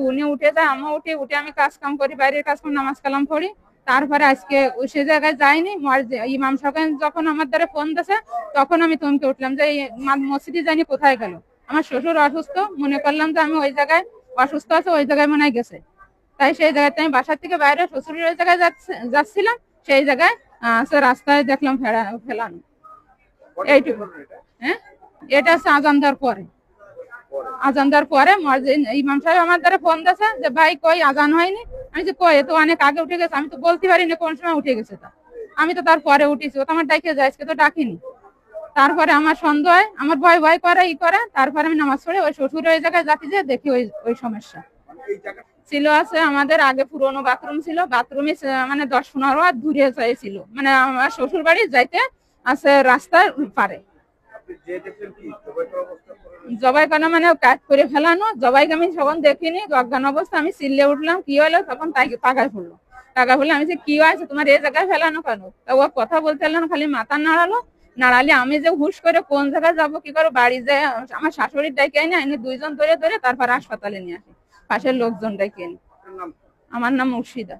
উনি উঠে যায়, আমিও উঠে আমি কাজ কাম করি, বাইরের কাজ কাম, নামাজ কালাম পড়ি। তারপরে আজকে সে জায়গায় যাইনি, ইমাম সাহেব যখন আমার দ্বারা ফোন দিয়েছে তখন আমি থমকে উঠলাম যে মসজিদে যাইনি, কোথায় গেল। আমার শ্বশুর অসুস্থ, মনে করলাম যে আমি ওই জায়গায় অসুস্থ আছে, ওই জায়গায় মনে হয় গেছে। তাই সেই জায়গাতে আমি বাসার থেকে বাইরে শ্বশুরের ওই জায়গায় যাচ্ছিলাম, সেই জায়গায় রাস্তায় দেখলাম ফেলানো। এইটুকু। হ্যাঁ, এটা হচ্ছে আজান দেওয়ার পরে। আজান দেওয়ার পরে ইমাম সাহেব আমার দ্বারা ফোন দিয়েছে যে ভাই কই আজান হয়নি। আমি যে কই, তো অনেক আগে উঠে গেছে। আমি তো বলতে পারি না কোন সময় উঠে গেছে। তা আমি তো তারপরে উঠেছি, ও তো আমার ডাকে যায়, আজকে তো ডাকিনি। তারপরে আমার সন্দেহ হয়, আমার ভয় ভয় করে তারপরে আমি নামাজ পড়ে ওই শ্বশুর ওই জায়গায় যাচ্ছি, যে দেখি ওই সমস্যা ছিল। আছে আমাদের আগে পুরোনো বাথরুম ছিল, বাথরুমে মানে 10-15 হাত দূরে ছিল, মানে আমার শ্বশুর বাড়ি যাইতে আছে রাস্তার পারে। জবাই করা মানে কাট করে ফেলানো। জবাইকে আমি যখন দেখিনি, অজ্ঞান অবস্থা, আমি চিল্লে উঠলাম কি হলো, তখন তাকায় পড়লো। আমি যে কি হয়েছে তোমার, এই জায়গায় ফেলানো কেন? তা ও কথা বলতে পারলো না, খালি মাথা নাড়ালে আমি যে হুশ করে কোন জায়গায় যাবো, কি করে বাড়ি যায়, আমার শাশুড়ির ডাইকে এনে দুইজন ধরে তারপর হাসপাতালে নিয়ে আসি, পাশের লোকজন ডাইকে এনে। আমার নাম মুর্শিদা।